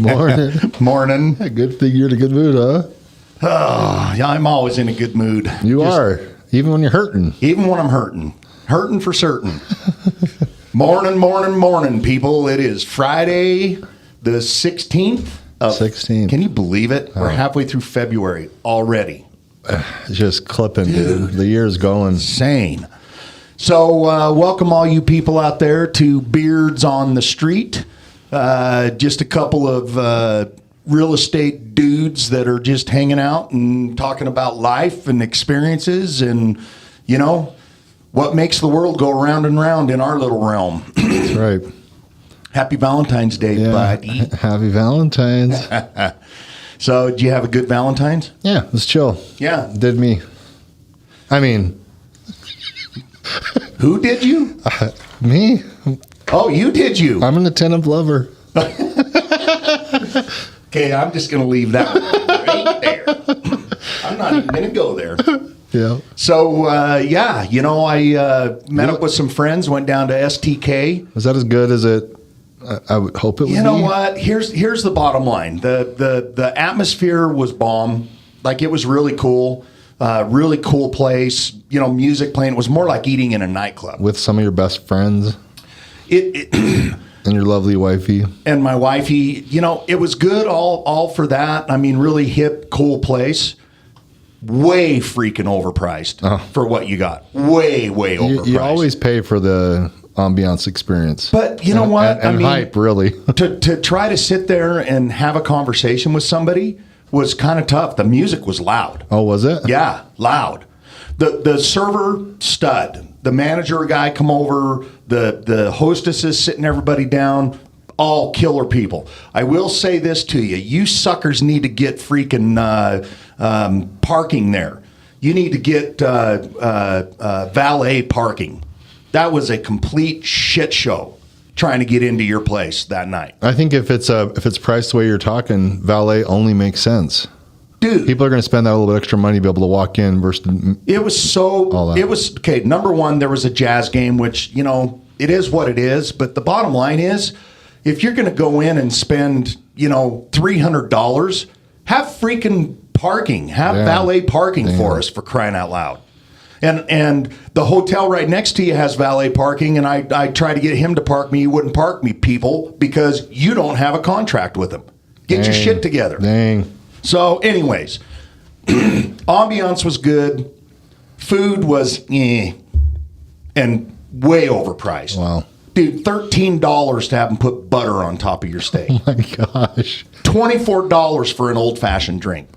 Morning. Morning. Good thing you're in a good mood, huh? Oh, yeah, I'm always in a good mood. You are, even when you're hurting. Even when I'm hurting. Hurting for certain. Morning, people. It is Friday the 16th. 16th. Can you believe it? We're halfway through February already. Just clipping, dude. The year's going. Insane. So welcome all you people out there to Beards on the Street. Just a couple of real estate dudes that are just hanging out and talking about life and experiences and, you know, what makes the world go round and round in our little realm. That's right. Happy Valentine's Day, buddy. Happy Valentine's. So, did you have a good Valentine's? Yeah, it was chill. Yeah. Did me. I mean. Who did you? Me. Oh, you did you? I'm an attentive lover. Okay, I'm just going to leave that one right there. I'm not even going to go there. Yeah. So, I met up with some friends, went down to STK. Was that as good as it? I would hope it would be. You know what? Here's the bottom line. The atmosphere was bomb. Like, it was really cool. Really cool place. You know, music playing. It was more like eating in a nightclub. With some of your best friends. And your lovely wifey. And my wifey. You know, it was good all for that. I mean, really hip, cool place. Way freaking overpriced for what you got. Way overpriced. You always pay for the ambiance experience. But you know what? And hype, really. to try to sit there and have a conversation with somebody was kind of tough. The music was loud. Oh, was it? Yeah, loud. The server stud. The manager guy come over. The hostesses sitting everybody down. All killer people. I will say this to you. You suckers need to get freaking parking there. You need to get valet parking. That was a complete shit show trying to get into your place that night. I think if it's priced the way you're talking, valet only makes sense. Dude, people are going to spend that little bit extra money to be able to walk in versus it was okay. Number one, there was a jazz game, which, you know, it is what it is. But the bottom line is, if you're going to go in and spend, you know, $300, have freaking parking, have valet parking for us, for crying out loud. And the hotel right next to you has valet parking, and I try to get him to park me. He wouldn't park me, people, because you don't have a contract with him. Get your shit together. Dang. So, anyways, ambiance was good. Food was and way overpriced. Wow. Dude, $13 to have them put butter on top of your steak. Oh, my gosh. $24 for an old-fashioned drink.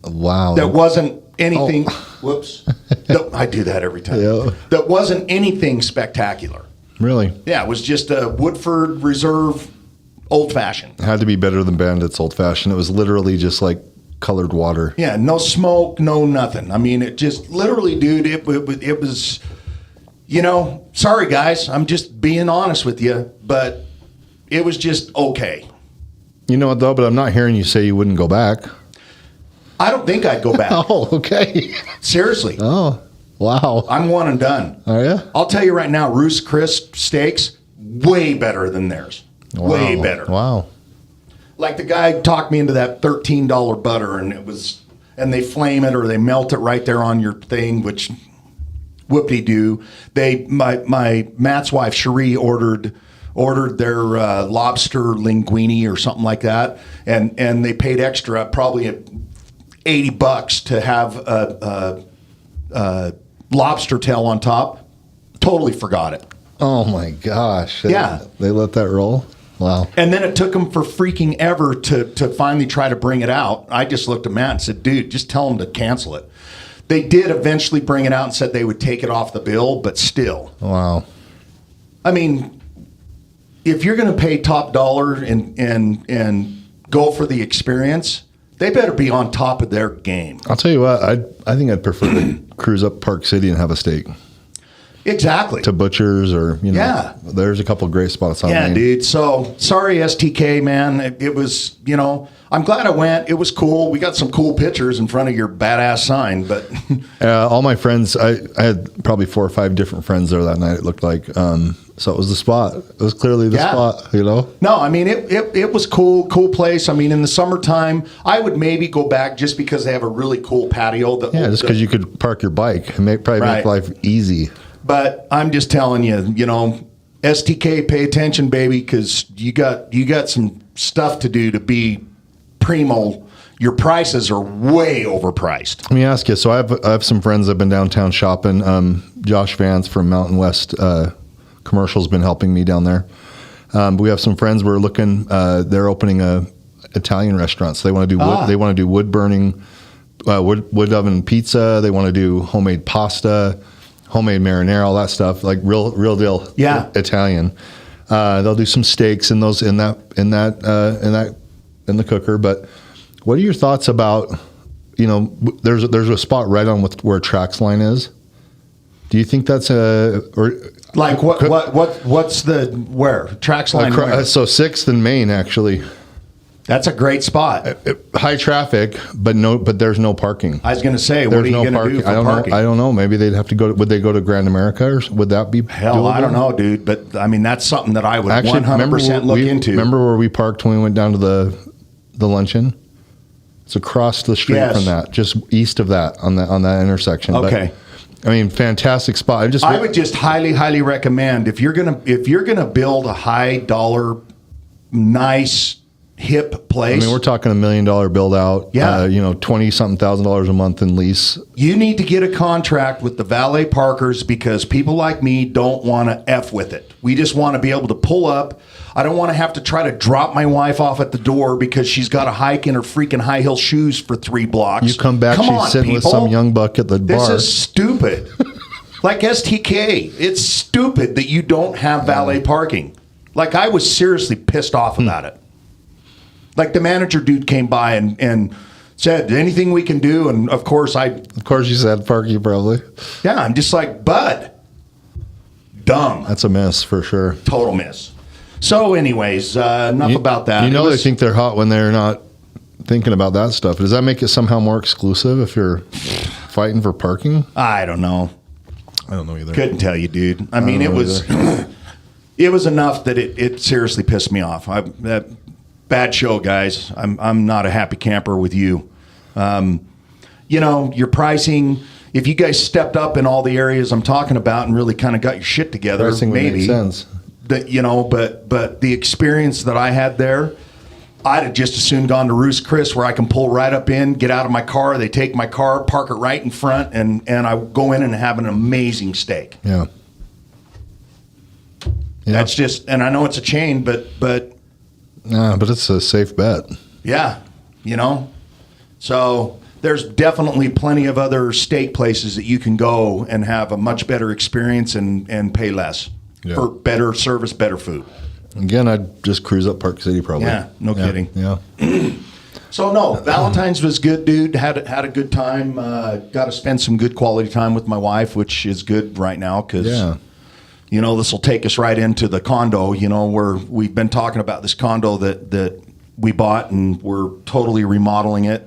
Wow. That wasn't anything. Whoops. No, I do that every time. Yeah. That wasn't anything spectacular. Really? Yeah, it was just a Woodford Reserve old-fashioned. It had to be better than Bandit's old-fashioned. It was literally just like colored water. Yeah, no smoke, no nothing. I mean, it just literally, dude, it was, you know, sorry, guys. I'm just being honest with you, but it was just okay. You know what, though? But I'm not hearing you say you wouldn't go back. I don't think I'd go back. Oh, okay. Seriously. Oh, wow. I'm one and done. Are you? I'll tell you right now, Roost Chris steaks, way better than theirs. Wow. Way better. Wow. Like, the guy talked me into that $13 butter, and they flame it or they melt it right there on your thing, which whoop-de-doo. My Matt's wife, Cherie, ordered their lobster linguine or something like that, and they paid extra, probably $80 to have a lobster tail on top. Totally forgot it. Oh, my gosh. Yeah. They let that roll? Wow. And then it took them for freaking ever to finally try to bring it out. I just looked at Matt and said, dude, just tell them to cancel it. They did eventually bring it out and said they would take it off the bill, but still. Wow. I mean, if you're going to pay top dollar and go for the experience, they better be on top of their game. I'll tell you what, I think I'd prefer to cruise up Park City and have a steak. Exactly. to butchers or, Yeah. there's a couple of great spots on Yeah, Main. dude. So sorry, STK, man. It was, I'm glad I went. It was cool. We got some cool pictures in front of your badass sign, but All my friends, I had probably 4 or 5 different friends there that night, it looked like. So it was the spot. It was clearly the spot, No, I mean, it was cool place. I mean, in the summertime, I would maybe go back just because they have a really cool patio. Just because you could park your bike and probably make life easy. But I'm just telling you, STK, pay attention, baby, because you got some stuff to do to be primo. Your prices are way overpriced. Let me ask you. So I have some friends that have been downtown shopping. Josh Vance from Mountain West Commercial's been helping me down there. But we have some friends. We're looking. They're opening a Italian restaurant. So they want to do wood. They want to do wood burning, wood oven pizza. They want to do homemade pasta, homemade marinara, all that stuff, like real deal. Yeah. Italian. They'll do some steaks in the cooker. But what are your thoughts about? There's a spot right on with where Trax Line is. Do you think that's like what's where Trax Line? Where? So 6th and Main, actually. That's a great spot. High traffic, but there's no parking. I was going to say, what are you going to do for parking? I don't know. Maybe they'd have to go. Would they go to Grand America, or would that be hell? doable? I don't know, dude. But I mean, that's something that I would 100% look into. Remember where we parked when we went down to the luncheon? It's across the street from that, just east of that on that intersection. Okay. But, I mean, fantastic spot. I would just highly recommend if you're gonna build a high dollar, nice, hip place. I mean, we're talking $1 million build out. Yeah. $20-something thousand a month in lease. You need to get a contract with the valet parkers because people like me don't want to F with it. We just want to be able to pull up. I don't want to have to try to drop my wife off at the door because she's got to hike in her freaking high heel shoes for 3 blocks. You come back, she's sitting with some young buck at the bar. This is stupid. Like STK, it's stupid that you don't have valet parking. Like, I was seriously pissed off about it. Like, the manager dude came by and said, anything we can do? And of course you said parking probably. Yeah, I'm just like, bud. Dumb. That's a miss for sure. Total miss. So anyways, enough about that. They think they're hot when they're not thinking about that stuff. Does that make it somehow more exclusive if you're fighting for parking? I don't know. I don't know either. Couldn't tell you, dude. I mean, it was it was enough that it seriously pissed me off. Bad show, guys. I'm not a happy camper with you. Your pricing. If you guys stepped up in all the areas I'm talking about and really kind of got your shit together, pricing maybe would make sense. But the experience that I had there, I'd have just as soon gone to Roost Chris, where I can pull right up in, get out of my car. They take my car, park it right in front, and I go in and have an amazing steak. Yeah. That's just, and I know it's a chain, but it's a safe bet. Yeah, So there's definitely plenty of other steak places that you can go and have a much better experience and pay less for better service, better food. Again, I'd just cruise up Park City probably. Yeah, no kidding. Yeah. So no, Valentine's was good, dude. Had a good time. Got to spend some good quality time with my wife, which is good right now because this will take us right into the condo. Where we've been talking about this condo that we bought, and we're totally remodeling it.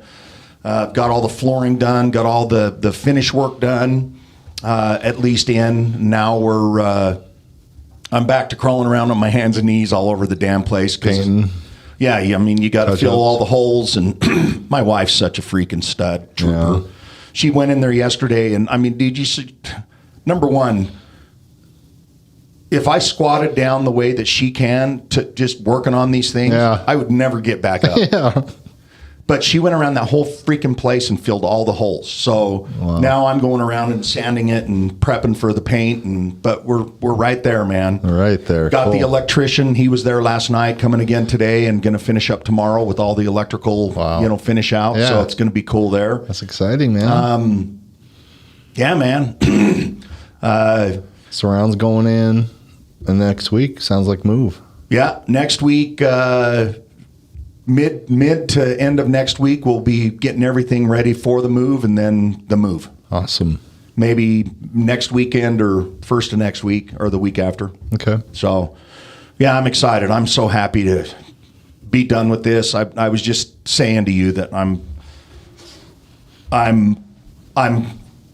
Got all the flooring done, got all the finish work done, at least in. Now I'm back to crawling around on my hands and knees all over the damn place. Painting. Yeah, I mean, you got to fill all the holes, and my wife's such a freaking stud trooper. Yeah. She went in there yesterday, and I mean, dude, you see, number one, if I squatted down the way that she can to just working on these things, I would never get back up. Yeah. But she went around that whole freaking place and filled all the holes. So now I'm going around and sanding it and prepping for the paint. But we're right there, man. Right there. Got the electrician. He was there last night, coming again today, and going to finish up tomorrow with all the electrical, finish out. Yeah. So it's going to be cool there. That's exciting, man. Yeah, man. Surrounds going in next week. Sounds like move. Yeah, next week. Mid to end of next week, we'll be getting everything ready for the move, and then the move. Awesome. maybe next weekend or first of next week or the week after. Okay. So, yeah, I'm excited. I'm so happy to be done with this. I was just saying to you that I'm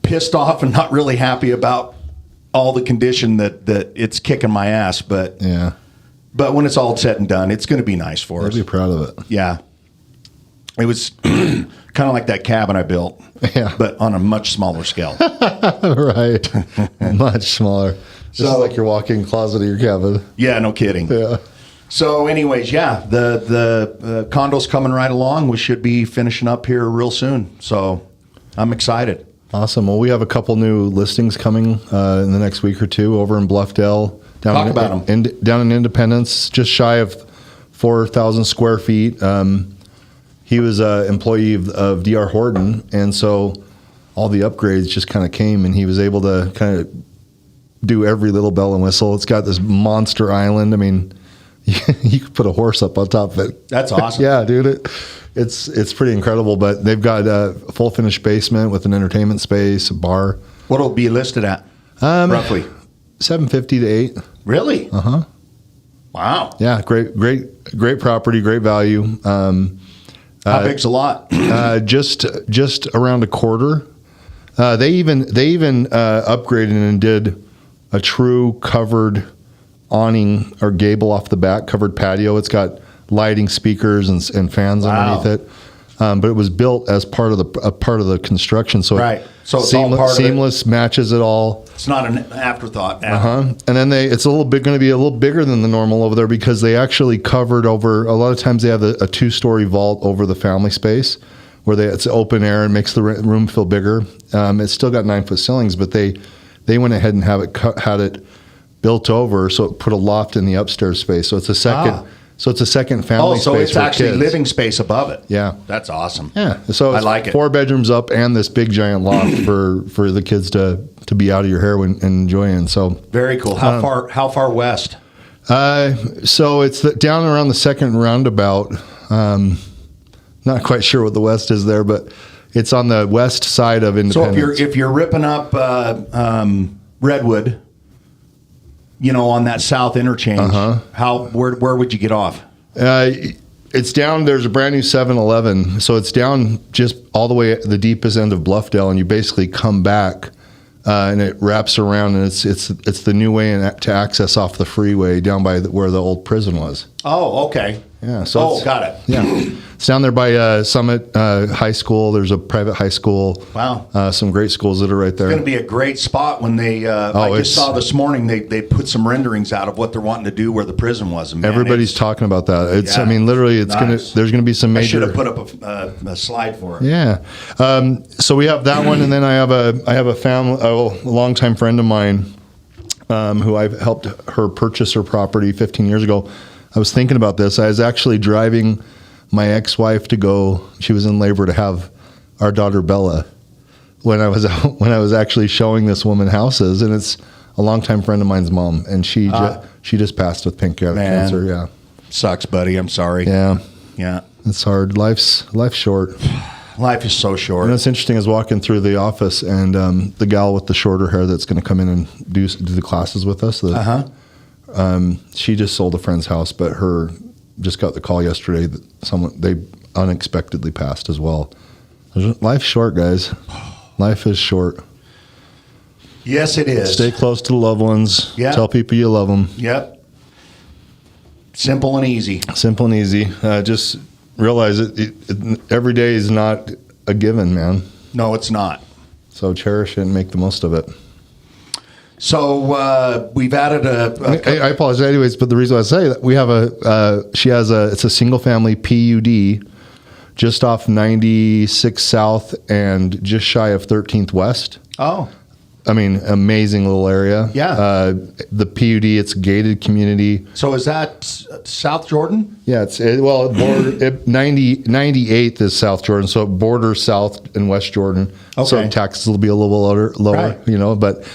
pissed off and not really happy about all the condition that it's kicking my ass. But Yeah. but when it's all said and done, it's going to be nice for us. I'd be proud of it. Yeah. It was kind of like that cabin I built, Yeah. but on a much smaller scale. Right. Much smaller. Just So- like your walk-in closet of your cabin. Yeah, no kidding. Yeah. So, anyways, yeah, the condo's coming right along. We should be finishing up here real soon. So, I'm excited. Awesome. Well, we have a couple new listings coming in the next week or two over in Bluffdale. Talk about them. Down in Independence, just shy of 4,000 square feet. He was an employee of D.R. Horton, and so all the upgrades just kind of came, and he was able to kind of do every little bell and whistle. It's got this monster island. I mean, you could put a horse up on top of it. That's awesome. Yeah, dude. It's pretty incredible, but they've got a full finished basement with an entertainment space, a bar. What'll it be listed at, roughly? 750 to 8. Really? Uh-huh. Wow. Yeah, great property, great value. How big's a lot? Just around a quarter. They even upgraded and did a true covered awning or gable off the back, covered patio. It's got lighting, speakers, and fans underneath it. But it was built as part of the construction, so Right. So it's all part of it. seamless, matches it all. It's not an afterthought now. And then it's going to be a little bigger than the normal over there because they actually covered over. A lot of times they have a 2-story vault over the family space, where it's open air and makes the room feel bigger. It's still got 9-foot ceilings, but they went ahead and had it built over, so it put a loft in the upstairs space. So it's a second. So it's a second family space. Oh, so it's for actually kids. living space above it. Yeah. That's awesome. Yeah. So it's I like it. 4 bedrooms up and this big giant loft for the kids to be out of your hair and enjoying. So Very cool. How far west? so it's down around the second roundabout. Not quite sure what the west is there, but it's on the west side of Independence. So if you're ripping up Redwood, on that south interchange, where would you get off? It's down. There's a brand new 7-Eleven, so it's down just all the way at the deepest end of Bluffdale, and you basically come back, and it wraps around, and it's the new way to access off the freeway down by where the old prison was. Oh, okay. Yeah. So got it. Yeah, it's down there by Summit High School. There's a private high school. Wow. Some great schools that are right there. It's going to be a great spot when they. I just saw this morning they put some renderings out of what they're wanting to do where the prison was. And man, everybody's talking about that. It's. Yeah, I mean, literally, it's nice. There's gonna be some major. I should have put up a slide for it. Yeah. So we have that one, and then I have a family, a longtime friend of mine, who I've helped her purchase her property 15 years ago. I was thinking about this. I was actually driving my ex-wife to go. She was in labor to have our daughter Bella when I was actually showing this woman houses, and it's a longtime friend of mine's mom, and she just passed with pancreatic cancer. Yeah. Sucks, buddy. I'm sorry. Yeah. Yeah. It's hard. Life's short. Life is so short. And what's interesting is walking through the office, and the gal with the shorter hair that's going to come in and do the classes with us. She just sold a friend's house, but just got the call yesterday that they unexpectedly passed as well. Life's short, guys. Life is short. Yes, it is. Stay close to the loved ones. Yeah. Tell people you love them. Yep. Simple and easy. Simple and easy. Just realize every day is not a given, man. No, it's not. So cherish it and make the most of it. So we've added I apologize anyways, but the reason I say that we have it's a single family PUD just off 96 South and just shy of 13th West. Oh. I mean, amazing little area. Yeah. The PUD, it's a gated community. So is that South Jordan? Yeah, it 98th is South Jordan, so it borders South and West Jordan. Okay. So taxes will be a little lower, Right. But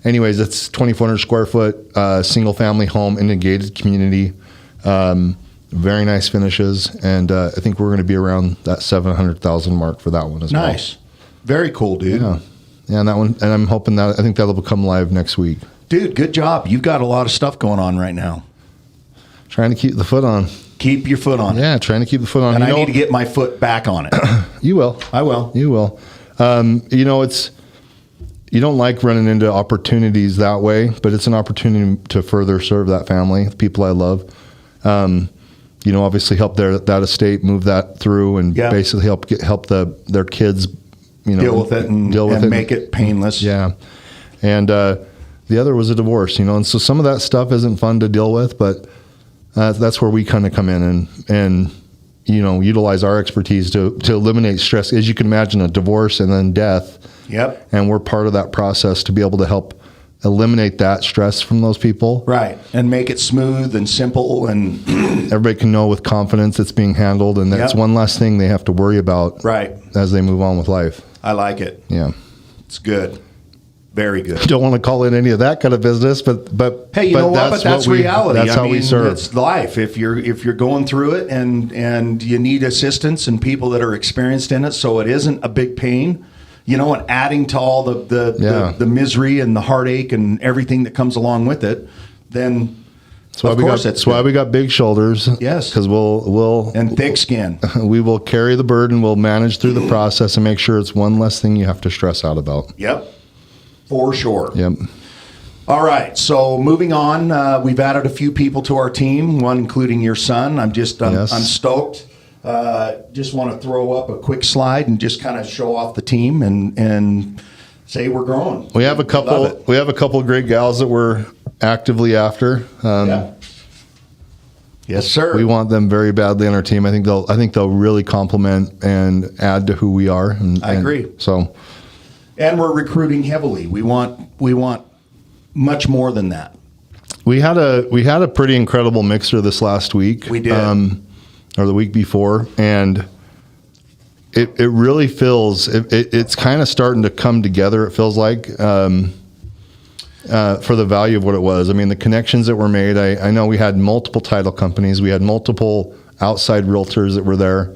anyways, it's 2,400 square foot single family home in a gated community. Very nice finishes, and I think we're going to be around that 700,000 mark for that one as well. Nice. Very cool, dude. Yeah. Yeah, and that one, and I'm hoping that, I think that'll become live next week. Dude, good job. You've got a lot of stuff going on right now. Trying to keep the foot on. Keep your foot on it. Yeah, trying to keep the foot on. And I need to get my foot back on it. You will. I will. You will. You don't like running into opportunities that way, but it's an opportunity to further serve that family, the people I love. Obviously help that estate move that through, and basically help their kids, deal with it and make it painless. Yeah, and the other was a divorce, and so some of that stuff isn't fun to deal with, but that's where we kind of come in and utilize our expertise to eliminate stress. As you can imagine, a divorce and then death. Yep. And we're part of that process to be able to help eliminate that stress from those people. Right. And make it smooth and simple, and everybody can know with confidence it's being handled, and that's one less thing they have to worry about as they move on with life. I like it. Yeah. It's good. Very good. Don't want to call it any of that kind of business, but hey, you know what? But that's reality. That's how we serve. It's life. If you're going through it and you need assistance and people that are experienced in it, so it isn't a big pain. And adding to all the misery and the heartache and everything that comes along with it, then that's why we got big shoulders. Yes, because we'll and thick skin. We will carry the burden. We'll manage through the process and make sure it's one less thing you have to stress out about. Yep, for sure. Yep. All right, so moving on, we've added a few people to our team, one including your son. I'm stoked. Just want to throw up a quick slide and just kind of show off the team and say we're growing. We have a couple. We have a couple of great gals that we're actively after. Yes, sir. We want them very badly on our team. I think they'll really complement and add to who we are. I agree. And we're recruiting heavily. We want much more than that. We had a pretty incredible mixer this last week. We did. Or the week before, and it really feels it's kind of starting to come together. It feels like for the value of what it was. I mean, the connections that were made. I know we had multiple title companies, we had multiple outside realtors that were there,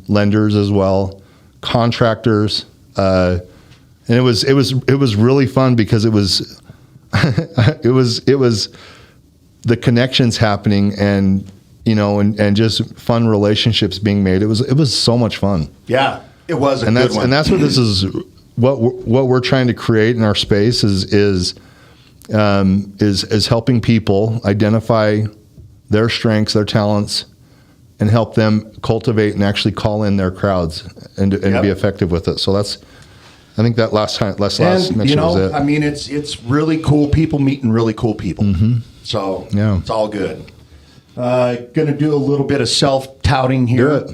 lenders as well, contractors, and it was really fun because it was it was the connections happening and just fun relationships being made. It was so much fun. Yeah, it was a good one. And that's what this is. What we're trying to create in our space is helping people identify their strengths, their talents, and help them cultivate and actually call in their crowds and be effective with it. So I think that last mixture was it. I mean, it's really cool people meeting really cool people. Mm-hmm. So it's all good. Going to do a little bit of self-touting here. Do it.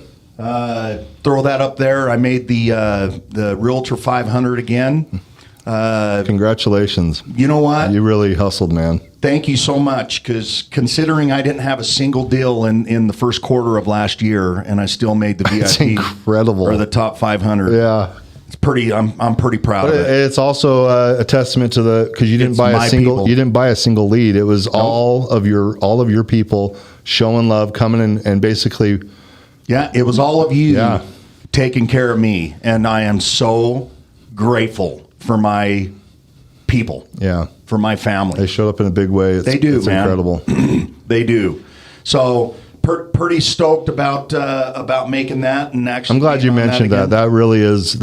Throw that up there. I made the Realtor 500 again. Congratulations. You know what? You really hustled, man. Thank you so much, because considering I didn't have a single deal in the first quarter of last year, and I still made the VIP. It's incredible. Or the top 500. Yeah. It's pretty. I'm pretty proud of it. It's also a testament to because you didn't buy a single lead. It was all of your people showing love, coming in, and basically. Yeah, it was all of you taking care of me, and I am so grateful for my people. Yeah, for my family. They showed up in a big way. They do, it's man. Incredible. They do. So pretty stoked about making that, and actually. I'm glad you mentioned that. That really is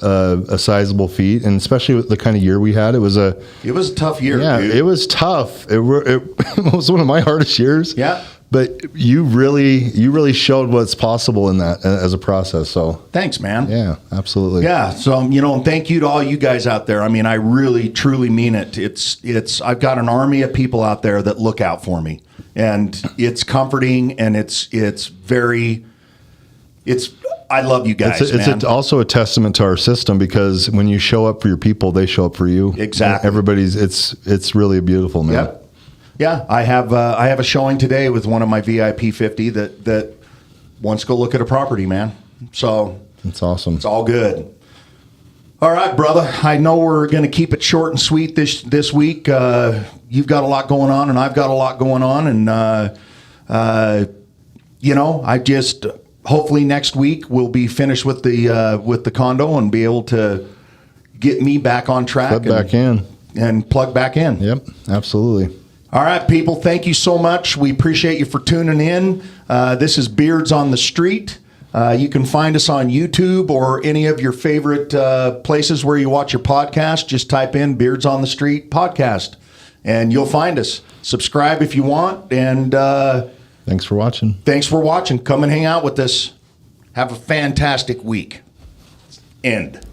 a sizable feat, and especially with the kind of year we had. It was a tough year. Yeah, dude. it was tough. It was one of my hardest years. Yeah. But you really showed what's possible in that as a process. So thanks, man. Yeah, absolutely. Yeah. So and thank you to all you guys out there. I mean, I really truly mean it. It's I've got an army of people out there that look out for me, and it's comforting, and I love you guys. It's also a testament to our system, because when you show up for your people, they show up for you. Exactly. It's really beautiful, man. Yep. Yeah, I have a showing today with one of my VIP 50 that wants to go look at a property, man. So it's awesome. It's all good. All right, brother. I know we're going to keep it short and sweet this week. You've got a lot going on, and I've got a lot going on, and I just hopefully next week we'll be finished with the condo and be able to get me back on track. And plug back in. Yep, absolutely. All right, people, thank you so much. We appreciate you for tuning in. This is Beards on the Street. You can find us on YouTube or any of your favorite places where you watch your podcast. Just type in Beards on the Street podcast, and you'll find us. Subscribe if you want, and thanks for watching. Thanks for watching. Come and hang out with us. Have a fantastic week. End.